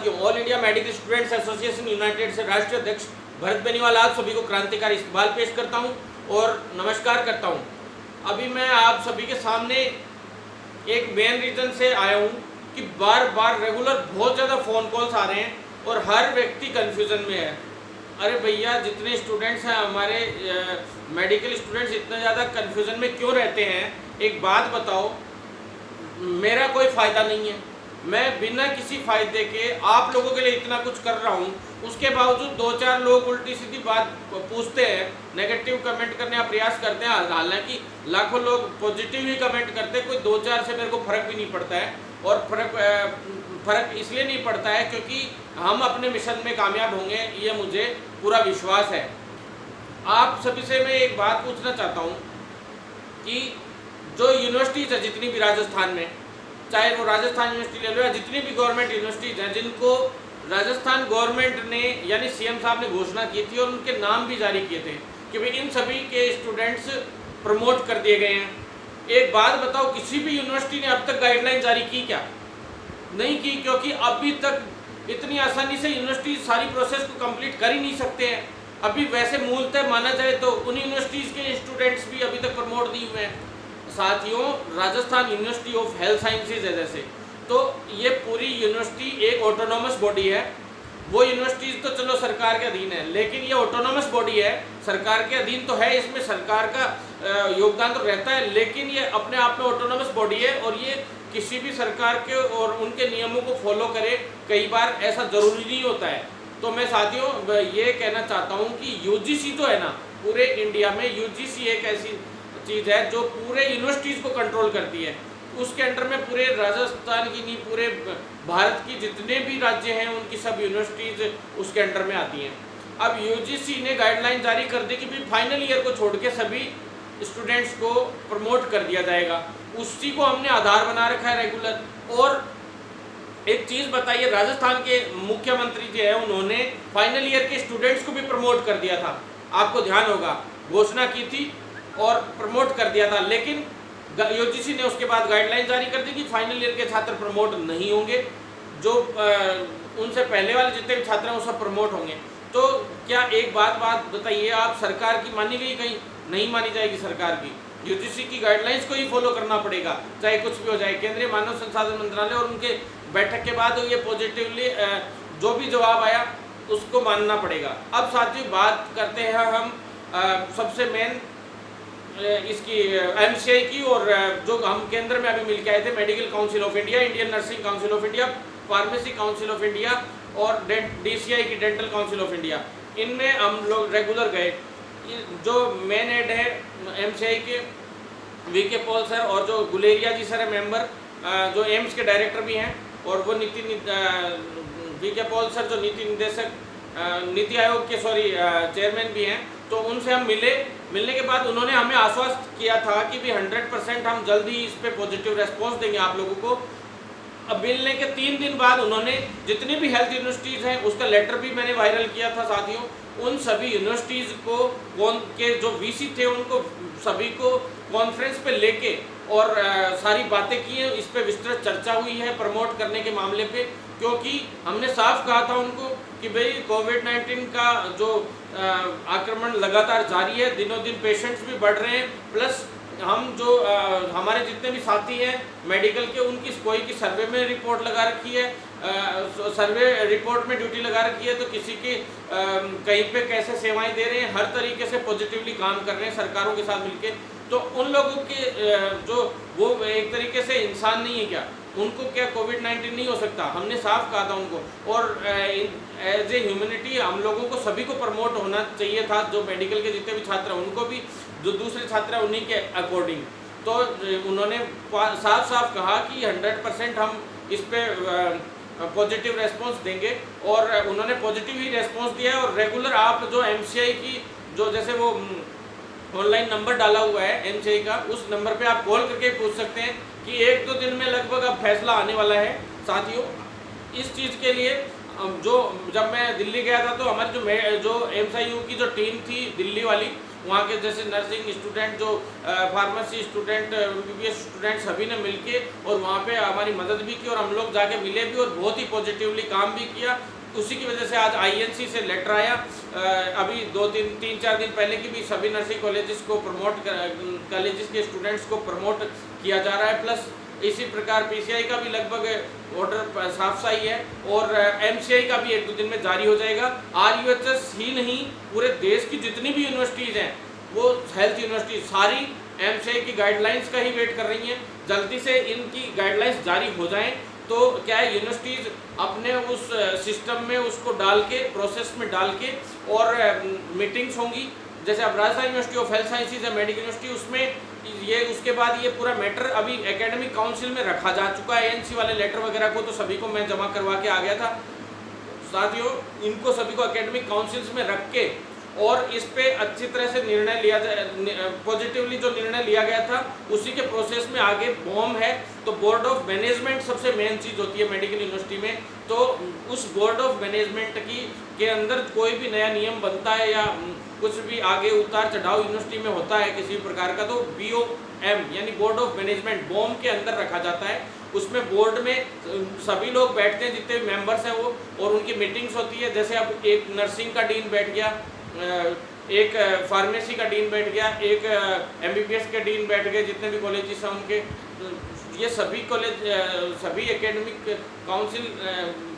साथियों, all India medical students association United से राष्ट्रीय अध्यक्ष भरत बेनीवाल आप सभी को क्रांतिकारी इस्तकबाल पेश करता हूं और नमस्कार करता हूं। अभी मैं आप सभी के सामने एक मेन रीज़न से आया हूं कि बार बार रेगुलर बहुत ज़्यादा फ़ोन कॉल्स आ रहे हैं और हर व्यक्ति कन्फ्यूज़न में है। अरे भैया, जितने स्टूडेंट्स हैं हमारे मेडिकल स्टूडेंट्स इतना ज़्यादा कन्फ्यूज़न में क्यों रहते हैं? एक बात बताओ, मेरा कोई फ़ायदा नहीं है, मैं बिना किसी फ़ायदे के आप लोगों के लिए इतना कुछ कर रहा हूँ, उसके बावजूद दो चार लोग उल्टी सीधी बात पूछते हैं, नेगेटिव कमेंट करने का प्रयास करते हैं। हालांकि लाखों लोग पॉजिटिव ही कमेंट करते हैं, कोई दो चार से मेरे को फ़र्क भी नहीं पड़ता है। और फ़र्क इसलिए नहीं पड़ता है क्योंकि हम अपने मिशन में कामयाब होंगे, ये मुझे पूरा विश्वास है। आप सभी से मैं एक बात पूछना चाहता हूँ कि जो यूनिवर्सिटीज़ है जितनी भी राजस्थान में, चाहे वो राजस्थान यूनिवर्सिटी ले लो या जितनी भी गवर्नमेंट यूनिवर्सिटीज़ हैं जिनको राजस्थान गवर्नमेंट ने यानी सीएम साहब ने घोषणा की थी और उनके नाम भी जारी किए थे कि भाई इन सभी के स्टूडेंट्स प्रमोट कर दिए गए हैं। एक बात बताओ, किसी भी यूनिवर्सिटी ने अब तक गाइडलाइन जारी की क्या? नहीं की, क्योंकि अभी तक इतनी आसानी से यूनिवर्सिटी सारी प्रोसेस को कंप्लीट कर ही नहीं सकते हैं। अभी वैसे मूलतः माना जाए तो उन यूनिवर्सिटीज़ के स्टूडेंट्स भी अभी तक प्रमोट नहीं हुए हैं। साथियों, Rajasthan university of health sciences है जैसे, तो ये पूरी यूनिवर्सिटी एक ऑटोनॉमस बॉडी है। वो यूनिवर्सिटीज़ तो चलो सरकार के अधीन है, लेकिन ये ऑटोनॉमस बॉडी है, सरकार के अधीन तो है, इसमें सरकार का योगदान तो रहता है, लेकिन ये अपने आप में ऑटोनॉमस बॉडी है और ये किसी भी सरकार के और उनके नियमों को फॉलो करे, कई बार ऐसा ज़रूरी नहीं होता है। तो मैं साथियों ये कहना चाहता हूँ कि यूजीसी जो है ना, पूरे इंडिया में यूजीसी एक ऐसी चीज़ है जो पूरे यूनिवर्सिटीज़ को कंट्रोल करती है। उसके अंडर में पूरे राजस्थान की नहीं, पूरे भारत की जितने भी राज्य हैं उनकी सब यूनिवर्सिटीज़ उसके अंडर में आती हैं। अब यूजीसी ने गाइडलाइन जारी कर दी कि भाई फाइनल ईयर को छोड़ के सभी स्टूडेंट्स को प्रमोट कर दिया जाएगा। उसी को हमने आधार बना रखा है रेगुलर। और एक चीज़ बताइए, राजस्थान के मुख्यमंत्री जो है उन्होंने फाइनल ईयर के स्टूडेंट्स को भी प्रमोट कर दिया था, आपको ध्यान होगा, घोषणा की थी और प्रमोट कर दिया था। लेकिन यूजीसी ने उसके बाद गाइडलाइन जारी कर दी कि फाइनल ईयर के छात्र प्रमोट नहीं होंगे, जो उनसे पहले वाले जितने भी छात्र हैं वो सब प्रमोट होंगे। तो क्या एक बात बताइए आप, सरकार की मानी गई? कहीं नहीं मानी जाएगी सरकार की। यूजीसी की गाइडलाइंस को ही फॉलो करना पड़ेगा, चाहे कुछ भी हो जाए। केंद्रीय मानव संसाधन मंत्रालय और उनके बैठक के बाद ये पॉजिटिवली जो भी जवाब आया उसको मानना पड़ेगा। अब साथियों बात करते हैं हम सबसे मेन इसकी एमसीआई की, और जो हम केंद्र में अभी मिल के आए थे, medical council of India, Indian nursing council of India, pharmacy council of India और डीसीआई की डेंटल काउंसिल ऑफ इंडिया, इनमें हम लोग रेगुलर गए। जो मेन हेड है एमसीआई के वीके पॉल सर, और जो गुलेरिया जी सर है मेंबर, जो एम्स के डायरेक्टर भी हैं, और वो वीके पॉल सर जो नीति आयोग के चेयरमैन भी हैं। तो उनसे हम मिलने के बाद उन्होंने हमें आश्वस्त किया था कि भी 100% हम जल्द ही इस पे पॉजिटिव रेस्पॉन्स देंगे आप लोगों को। अब मिलने के 3 दिन बाद उन्होंने जितनी भी हेल्थ यूनिवर्सिटीज़ हैं उसका लेटर भी मैंने वायरल किया था साथियों। उन सभी यूनिवर्सिटीज़ को के जो वीसी थे उनको सभी को कॉन्फ्रेंस पे लेके और सारी बातें की हैं, इस पे विस्तृत चर्चा हुई है प्रमोट करने के मामले पे। क्योंकि हमने साफ कहा था उनको कि भाई कोविड-19 का जो आक्रमण लगातार जारी है, दिनों दिन पेशेंट्स भी बढ़ रहे हैं, प्लस हम जो हमारे जितने भी साथी हैं मेडिकल के, उनकी कोई की सर्वे में रिपोर्ट लगा रखी है, सर्वे रिपोर्ट में ड्यूटी लगा रखी है, तो किसी की कहीं पे कैसे सेवाएं दे रहे हैं, हर तरीके से पॉजिटिवली काम कर रहे हैं सरकारों के साथ मिलके। तो उन लोगों के जो वो एक तरीके से इंसान नहीं है क्या, उनको क्या कोविड-19 नहीं हो सकता? हमने साफ कहा था उनको। और एज ए ह्यूमैनिटी हम लोगों को सभी को प्रमोट होना चाहिए था, जो मेडिकल के जितने भी छात्र हैं उनको भी, जो दूसरे छात्र हैं उन्हीं के अकॉर्डिंग। तो उन्होंने साफ कहा कि 100% हम इस पे पॉजिटिव रेस्पॉन्स देंगे, और उन्होंने पॉजिटिव ही रेस्पॉन्स दिया है। और रेगुलर आप जो एमसीआई की जो जैसे वो ऑनलाइन नंबर डाला हुआ है एमसीआई का, उस नंबर पे आप कॉल करके पूछ सकते हैं कि 1-2 दिन में लगभग अब फैसला आने वाला है साथियों। इस चीज़ के लिए जब मैं दिल्ली गया था तो हमारी जो एमसीआई की जो टीम थी दिल्ली वाली, वहाँ के जैसे नर्सिंग स्टूडेंट, जो फार्मेसी स्टूडेंट, MBBS स्टूडेंट, सभी ने मिलके और वहाँ पे हमारी मदद भी की और हम लोग जाके मिले भी और बहुत ही पॉजिटिवली काम भी किया। उसी की वजह से आज INC से लेटर आया। अभी 3-4 दिन पहले की भी सभी नर्सिंग कॉलेजेस को कॉलेजेस के स्टूडेंट्स को प्रमोट किया जा रहा है। प्लस इसी प्रकार PCI का भी लगभग ऑर्डर साफ साही है और MCI का भी 1-2 दिन में जारी हो जाएगा। RUHS ही नहीं, पूरे देश की जितनी भी यूनिवर्सिटीज़ हैं, वो हेल्थ यूनिवर्सिटी सारी MCI की गाइडलाइंस का ही वेट कर रही हैं। जल्दी से इनकी गाइडलाइंस जारी हो जाएं तो क्या है, यूनिवर्सिटीज़ अपने उस सिस्टम में उसको डाल के, प्रोसेस में डाल के और मीटिंग्स होंगी। जैसे अब Rajasthan university of health sciences है, मेडिकल यूनिवर्सिटी, उसमें ये उसके बाद ये पूरा मैटर अभी एकेडमिक काउंसिल में रखा जा चुका है। ANC वाले लेटर वगैरह को तो सभी को मैं जमा करवा के आ गया था। साथियों, इनको सभी को एकेडमिक काउंसिल्स में रख के और इस पे अच्छी तरह से निर्णय लिया जाए। पॉजिटिवली जो निर्णय लिया गया था उसी के प्रोसेस में आगे बॉम्ब है। तो बोर्ड ऑफ मैनेजमेंट सबसे मेन चीज़ होती है मेडिकल यूनिवर्सिटी में। तो उस बोर्ड ऑफ मैनेजमेंट के अंदर कोई भी नया नियम बनता है या कुछ भी आगे उतार चढ़ाव यूनिवर्सिटी में होता है किसी प्रकार का, तो BOM यानी बोर्ड ऑफ मैनेजमेंट बॉम्ब के अंदर रखा जाता है। उसमें बोर्ड में सभी लोग बैठते हैं, जितने भी मेंबर्स हैं वो, और उनकी मीटिंग्स होती है। जैसे अब एक नर्सिंग का डीन बैठ गया, एक फार्मेसी का डीन बैठ गया, एक MBBS के डीन बैठ गए, जितने भी कॉलेजेस हैं उनके, ये सभी कॉलेज सभी एकेडमिक काउंसिल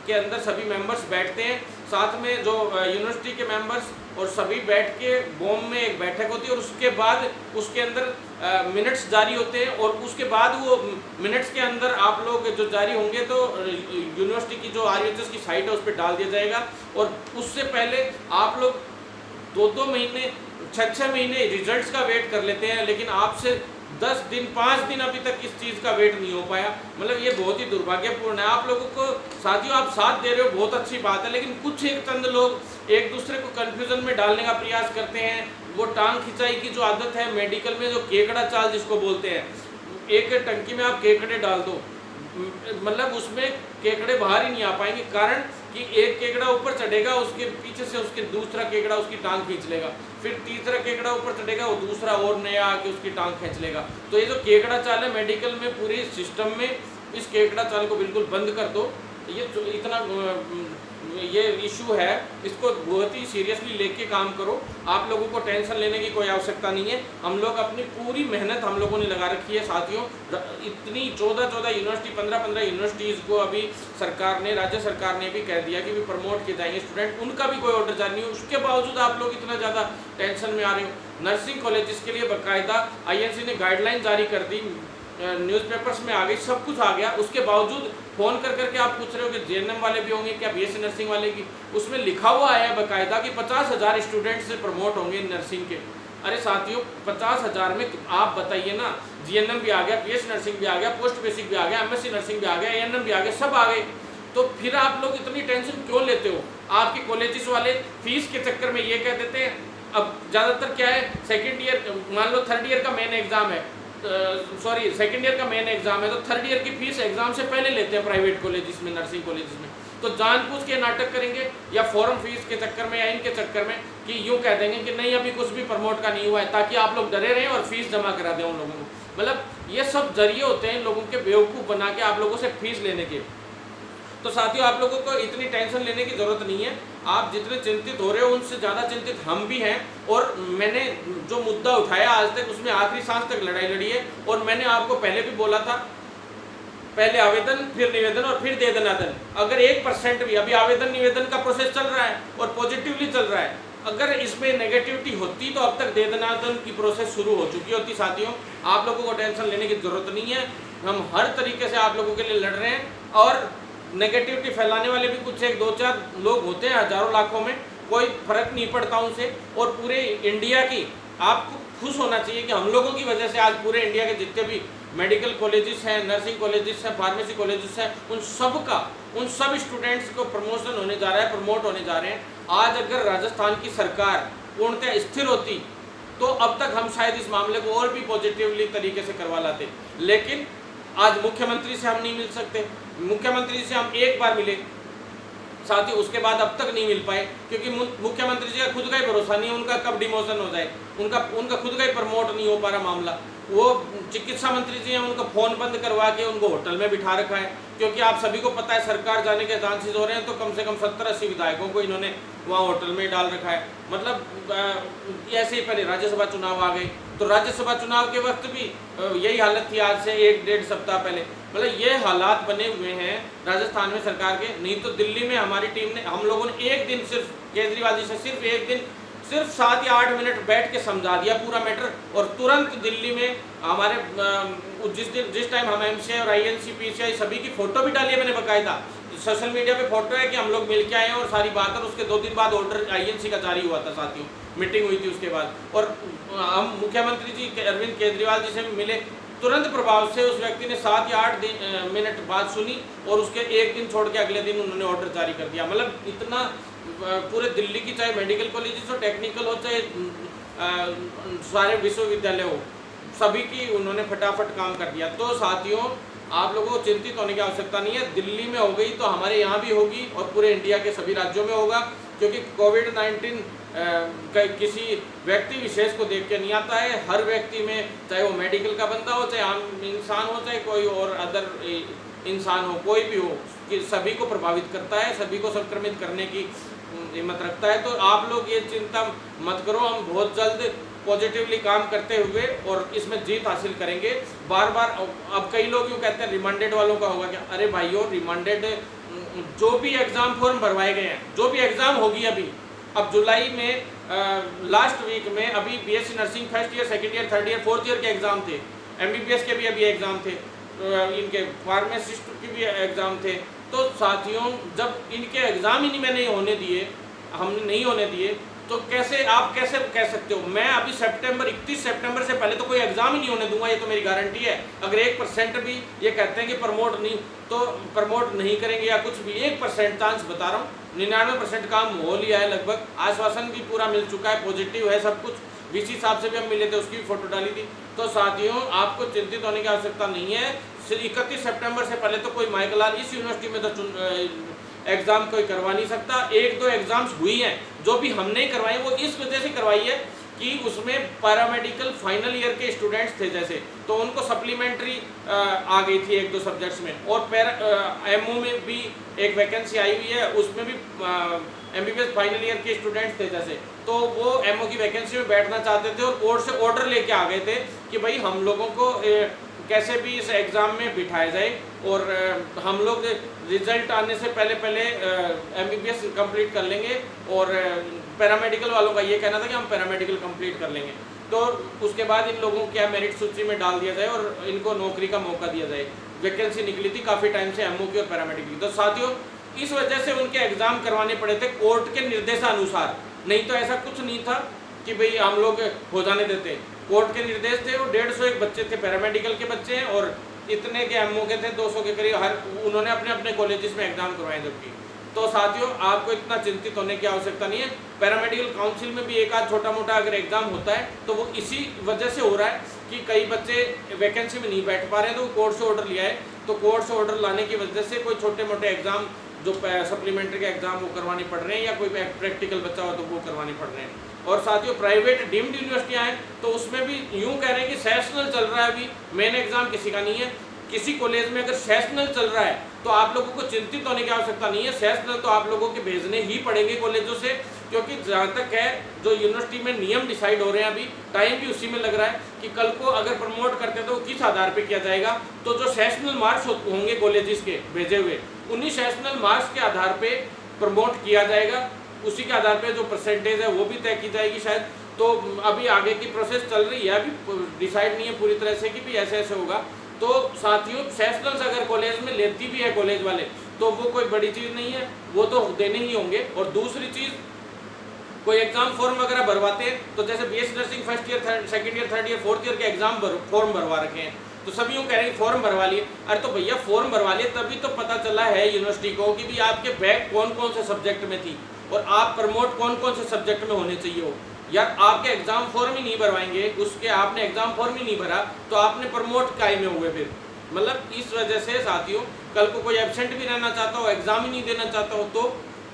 के अंदर सभी मेंबर्स बैठते हैं। साथ में जो यूनिवर्सिटी के मेंबर्स और सभी बैठ के बॉम्ब में एक बैठक होती है और उसके बाद उसके अंदर मिनट्स जारी होते हैं और उसके बाद वो मिनट्स के अंदर आप लोग जो जारी होंगे तो यूनिवर्सिटी की जो RUHS की साइट है उस पर डाल दिया जाएगा। और उससे पहले आप लोग 2-2 महीने 6-6 महीने रिजल्ट्स का वेट कर लेते हैं, लेकिन आपसे 10 दिन 5 दिन अभी तक इस चीज़ का वेट नहीं हो पाया। मतलब ये बहुत ही दुर्भाग्यपूर्ण है। आप लोगों को, साथियों, आप साथ दे रहे हो, बहुत अच्छी बात है, लेकिन कुछ एक चंद लोग एक दूसरे को कन्फ्यूज़न में डालने का प्रयास करते हैं। वो टांग खिंचाई की जो आदत है मेडिकल में, जो केकड़ा चाल जिसको बोलते हैं, एक टंकी में आप केकड़े डाल दो, मतलब उसमें केकड़े बाहर ही नहीं आ पाएंगे। कारण कि एक केकड़ा ऊपर चढ़ेगा, उसके पीछे से उसके दूसरा केकड़ा उसकी टांग खींच लेगा, फिर तीसरा केकड़ा ऊपर चढ़ेगा, वो दूसरा और नया आके उसकी टांग खींच लेगा। तो ये जो केकड़ा चाल है मेडिकल में, पूरी सिस्टम में इस केकड़ा चाल को बिल्कुल बंद कर दो। ये जो इतना ये इशू है, इसको बहुत ही सीरियसली लेके काम करो। आप लोगों को टेंशन लेने की कोई आवश्यकता नहीं है। हम लोग अपनी पूरी मेहनत हम लोगों ने लगा रखी है साथियों। इतनी 14 यूनिवर्सिटी, 15 यूनिवर्सिटीज़ को अभी सरकार ने, राज्य सरकार ने भी कह दिया कि भी प्रमोट किए जाएंगे स्टूडेंट, उनका भी कोई ऑर्डर जारी नहीं हो। उसके बावजूद आप लोग इतना ज़्यादा टेंशन में आ रहे हो। नर्सिंग कॉलेजेस के लिए बाकायदा INC ने गाइडलाइन जारी कर दी, न्यूज़पेपर्स में आ गई, सब कुछ आ गया। उसके बावजूद फ़ोन कर करके आप पूछ रहे हो कि JNM वाले भी होंगे क्या, BSc नर्सिंग वाले की, उसमें लिखा हुआ है बाकायदा कि 50,000 स्टूडेंट्स से प्रमोट होंगे नर्सिंग के। अरे साथियों, 50,000 में आप बताइए ना, GNM भी आ गया, BSc नर्सिंग भी आ गया, पोस्ट बेसिक भी आ गया, MSc नर्सिंग भी आ गया, ANM भी आ गया, सब आ गए। तो फिर आप लोग इतनी टेंशन क्यों लेते हो? आपके कॉलेजेस वाले फीस के चक्कर में ये कह देते हैं। अब ज़्यादातर क्या है, सेकेंड ईयर, मान लो थर्ड ईयर का मेन एग्ज़ाम है, सेकेंड ईयर का मेन एग्जाम है, तो थर्ड ईयर की फीस एग्जाम से पहले लेते हैं प्राइवेट कॉलेजेस में, नर्सिंग कॉलेजेस में। तो जानबूझ के नाटक करेंगे या फॉर्म फीस के चक्कर में या इनके चक्कर में कि यूँ कह देंगे कि नहीं अभी कुछ भी प्रमोट का नहीं हुआ है, ताकि आप लोग डरे रहें और फीस जमा करा दें उन लोगों को। मतलब ये सब जरिए होते हैं इन लोगों के बेवकूफ़ बना के आप लोगों से फीस लेने के। तो साथियों, आप लोगों को इतनी टेंशन लेने की ज़रूरत नहीं है। आप जितने चिंतित हो रहे हो उनसे ज़्यादा चिंतित हम भी हैं। और मैंने जो मुद्दा उठाया आज तक, उसमें आखिरी सांस तक लड़ाई लड़ी है। और मैंने आपको पहले भी बोला था, पहले आवेदन, फिर निवेदन और फिर दे दनादन। अगर 1% भी, अभी आवेदन निवेदन का प्रोसेस चल रहा है और पॉजिटिवली चल रहा है, अगर इसमें नेगेटिविटी होती तो अब तक दे दनादन की प्रोसेस शुरू हो चुकी होती। साथियों, आप लोगों को टेंशन लेने की ज़रूरत नहीं है। हम हर तरीके से आप लोगों के लिए लड़ रहे हैं। और नेगेटिविटी फैलाने वाले भी कुछ 1-2-4 लोग होते हैं, हज़ारों लाखों में, कोई फर्क नहीं पड़ता उनसे। और पूरे इंडिया की, आपको खुश होना चाहिए कि हम लोगों की वजह से आज पूरे इंडिया के जितने भी मेडिकल कॉलेजेस हैं, नर्सिंग कॉलेजेस हैं, फार्मेसी कॉलेजेस हैं, उन सब स्टूडेंट्स को प्रमोशन होने जा रहा है, प्रमोट होने जा रहे हैं। आज अगर राजस्थान की सरकार पूर्णतः स्थिर होती तो अब तक हम शायद इस मामले को और भी पॉजिटिवली तरीके से करवा लाते। लेकिन आज मुख्यमंत्री से हम नहीं मिल सकते। मुख्यमंत्री से हम एक बार मिले, साथ ही उसके बाद अब तक नहीं मिल पाए, क्योंकि मुख्यमंत्री जी का खुद का ही भरोसा नहीं है उनका कब डिमोशन हो जाए, उनका खुद का ही प्रमोट नहीं हो पा रहा मामला। वो चिकित्सा मंत्री जी हैं, उनको फ़ोन बंद करवा के उनको होटल में बिठा रखा है, क्योंकि आप सभी को पता है सरकार जाने के चांसेस हो रहे हैं, तो कम से कम 70-80 विधायकों को इन्होंने वहाँ होटल में डाल रखा है। मतलब ऐसे ही पहले राज्यसभा चुनाव आ गए, तो राज्यसभा चुनाव के वक्त भी यही हालत थी, आज से 1-1.5 सप्ताह पहले। मतलब ये हालात बने हुए हैं राजस्थान में सरकार के। नहीं तो दिल्ली में हमारी टीम ने, हम लोगों ने एक दिन सिर्फ केजरीवाल जी से सिर्फ एक दिन सिर्फ 7 या 8 मिनट बैठ के समझा दिया पूरा मैटर, और तुरंत दिल्ली में हमारे जिस टाइम हम एमसीआई और आईएनसी पीसीआई सभी की फ़ोटो भी डाली है मैंने बकायदा, सोशल मीडिया पे फोटो है कि हम लोग मिल के आए हैं और सारी बात, और उसके 2 दिन बाद ऑर्डर आईएनसी का जारी हुआ था साथियों, मीटिंग हुई थी उसके बाद, और हम मुख्यमंत्री जी अरविंद केजरीवाल जी से भी मिले। तुरंत प्रभाव से उस व्यक्ति ने 7 या 8 मिनट बात सुनी और उसके एक दिन छोड़ के अगले दिन उन्होंने ऑर्डर जारी कर दिया। मतलब इतना पूरे दिल्ली की, चाहे मेडिकल कॉलेजेस हो, टेक्निकल हो, चाहे सारे विश्वविद्यालय हो, सभी की उन्होंने फटाफट काम कर दिया। तो साथियों आप लोगों को चिंतित होने की आवश्यकता नहीं है, दिल्ली में हो गई तो हमारे यहाँ भी होगी और पूरे इंडिया के सभी राज्यों में होगा, क्योंकि कोविड-19 किसी व्यक्ति विशेष को देख के नहीं आता है। हर व्यक्ति में, चाहे वो मेडिकल का बंदा हो, चाहे आम इंसान हो, चाहे कोई और अदर इंसान हो, कोई भी हो, कि सभी को प्रभावित करता है, सभी को संक्रमित करने की हिम्मत रखता है। तो आप लोग ये चिंता मत करो, हम बहुत जल्द पॉजिटिवली काम करते हुए और इसमें जीत हासिल करेंगे। बार बार अब कई लोग यूँ कहते हैं रिमांडेड वालों का होगा क्या? अरे भाइयों, रिमांडेड जो भी एग्ज़ाम फॉर्म भरवाए गए हैं, जो भी एग्ज़ाम होगी अभी, अब जुलाई में लास्ट वीक में अभी BSc nursing first year, second year, third year, fourth year के एग्ज़ाम थे, एमबीबीएस के भी अभी एग्ज़ाम थे, इनके फार्मासिस्ट के भी एग्ज़ाम थे। तो साथियों जब इनके एग्ज़ाम ही नहीं होने दिए, हमने नहीं होने दिए, तो कैसे आप कैसे कह सकते हो? मैं अभी 31 सितंबर से पहले तो कोई एग्ज़ाम ही नहीं होने दूंगा, ये तो मेरी गारंटी है। अगर 1% भी ये कहते हैं कि प्रमोट नहीं, तो प्रमोट नहीं करेंगे या कुछ भी, 1% चांस बता रहा हूँ, 99% काम हो लिया है लगभग, आश्वासन भी पूरा मिल चुका है, पॉजिटिव है सब कुछ। वीसी साहब से भी हम मिले थे, उसकी भी फोटो डाली थी। तो साथियों आपको चिंतित होने की आवश्यकता नहीं है। 31 सितंबर से पहले तो कोई माइकलाल इस यूनिवर्सिटी में तो एग्ज़ाम कोई करवा नहीं सकता। 1-2 एग्ज़ाम्स हुई हैं जो भी हमने करवाई, वो इस वजह से करवाई है कि उसमें पैरामेडिकल फाइनल ईयर के स्टूडेंट्स थे जैसे, तो उनको सप्लीमेंट्री आ गई थी 1-2 सब्जेक्ट्स में, और एमओ में भी एक वैकेंसी आई हुई है, उसमें भी एमबीबीएस फाइनल ईयर के स्टूडेंट्स थे जैसे, तो वो एमओ की वैकेंसी में बैठना चाहते थे और कोर्ट से ऑर्डर लेके आ गए थे कि भाई हम लोगों को कैसे भी इस एग्ज़ाम में बिठाया जाए, और हम लोग रिजल्ट आने से पहले एमबीबीएस कंप्लीट कर लेंगे, और पैरामेडिकल वालों का ये कहना था कि हम पैरामेडिकल कंप्लीट कर लेंगे, तो उसके बाद इन लोगों को क्या मेरिट सूची में डाल दिया जाए और इनको नौकरी का मौका दिया जाए। वैकेंसी निकली थी काफ़ी टाइम से एमओ की और पैरामेडिकल की। तो साथियों इस वजह से उनके एग्ज़ाम करवाने पड़े थे कोर्ट के निर्देशानुसार, नहीं तो ऐसा कुछ नहीं था कि भाई हम लोग हो जाने देते। कोर्ट के निर्देश थे, और 150 बच्चे थे, पैरामेडिकल के बच्चे हैं, और इतने के एमओ के थे 200 के करीब, हर उन्होंने अपने अपने कॉलेजेस में एग्जाम करवाए जबकि। तो साथियों आपको इतना चिंतित होने की आवश्यकता नहीं है। पैरामेडिकल काउंसिल में भी एक आध छोटा मोटा अगर एग्जाम होता है तो वो इसी वजह से हो रहा है कि कई बच्चे वैकेंसी में नहीं बैठ पा रहे हैं, तो कोर्ट से ऑर्डर लिया है, तो कोर्ट से ऑर्डर लाने की वजह से कोई छोटे मोटे एग्जाम जो सप्लीमेंट्री के एग्जाम वो करवाने पड़ रहे हैं, या कोई प्रैक्टिकल बच्चा हो तो वो करवाने पड़ रहे हैं। और साथियों प्राइवेट डीम्ड यूनिवर्सिटियाँ हैं तो उसमें भी यूँ कह रहे हैं कि सेशनल चल रहा है, अभी मेन एग्जाम किसी का नहीं है। किसी कॉलेज में अगर सेशनल चल रहा है तो आप लोगों को चिंतित होने की आवश्यकता नहीं है। सेशनल तो आप लोगों के भेजने ही पड़ेंगे कॉलेजों से, क्योंकि जहाँ तक है जो यूनिवर्सिटी में नियम डिसाइड हो रहे हैं, अभी टाइम भी उसी में लग रहा है कि कल को अगर प्रमोट करते तो किस आधार पे किया जाएगा। तो जो सेशनल मार्क्स होंगे कॉलेजेस के भेजे हुए, उन्हीं सेशनल मार्क्स के आधार पे प्रमोट किया जाएगा, उसी के आधार पे जो परसेंटेज है वो भी तय की जाएगी शायद। तो अभी आगे की प्रोसेस चल रही है, अभी डिसाइड नहीं है पूरी तरह से कि भी ऐसे ऐसे होगा। तो साथियों सेशनल्स अगर कॉलेज में लेती भी है कॉलेज वाले तो वो कोई बड़ी चीज़ नहीं है, वो तो देने ही होंगे। और दूसरी चीज़, कोई एग्जाम फॉर्म वगैरह भरवाते हैं तो जैसे BSc nursing first year, second year, third year, fourth year के एग्जाम फॉर्म भरवा रखे हैं, तो सभी यूँ कह रहे हैं फॉर्म भरवा लिए। अरे तो भैया फॉर्म भरवा लिए तभी तो पता चला है यूनिवर्सिटी को कि भी आपके बैक कौन कौन से सब्जेक्ट में थी और आप प्रमोट कौन कौन से सब्जेक्ट में होने चाहिए हो। यार आपके एग्जाम फॉर्म ही नहीं भरवाएंगे, उसके आपने एग्जाम फॉर्म ही नहीं भरा तो आपने प्रमोट काहे में हुए फिर। मतलब इस वजह से साथियों कल को कोई एब्सेंट भी रहना चाहता हो, एग्जाम ही नहीं देना चाहता हो, तो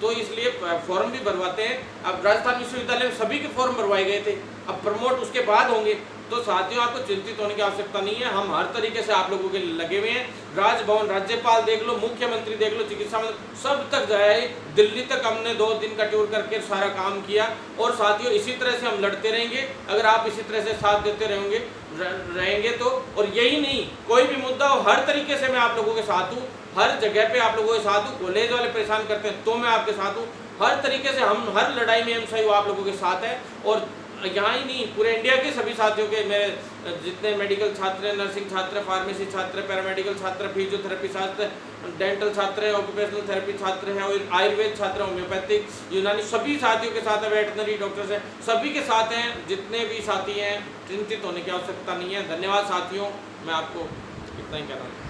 तो इसलिए फॉर्म भी भरवाते हैं। अब राजस्थान विश्वविद्यालय में सभी के फॉर्म भरवाए गए थे, अब प्रमोट उसके बाद होंगे। तो साथियों, आपको चिंतित होने की आवश्यकता नहीं है, हम हर तरीके से आप लोगों के लिए लगे हुए हैं। राजभवन, राज्यपाल देख लो, मुख्यमंत्री देख लो, चिकित्सा मंत्री, सब तक गए, दिल्ली तक हमने 2 दिन का टूर करके सारा काम किया। और साथियों, इसी तरह से हम लड़ते रहेंगे अगर आप इसी तरह से साथ देते रहेंगे तो। और यही नहीं, कोई भी मुद्दा हो, हर तरीके से मैं आप लोगों के साथ हूँ, हर जगह पे आप लोगों के साथ हूँ। कॉलेज वाले परेशान करते हैं तो मैं आपके साथ हूँ, हर तरीके से हम हर लड़ाई में हम सही आप लोगों के साथ हैं। और यहाँ ही नहीं, पूरे इंडिया के सभी साथियों के, मेरे जितने मेडिकल छात्र हैं, नर्सिंग छात्र, फार्मेसी छात्र, पैरामेडिकल छात्र, फिजियोथेरेपी छात्र, डेंटल छात्र हैं, ऑक्यूपेशनल थेरेपी छात्र हैं, और आयुर्वेद छात्र, होम्योपैथिक, यूनानी, सभी साथियों के साथ है, वेटनरी डॉक्टर्स हैं, सभी के साथ हैं। जितने भी साथी हैं, चिंतित होने की आवश्यकता नहीं है। धन्यवाद साथियों, मैं आपको इतना ही कह रहा हूँ।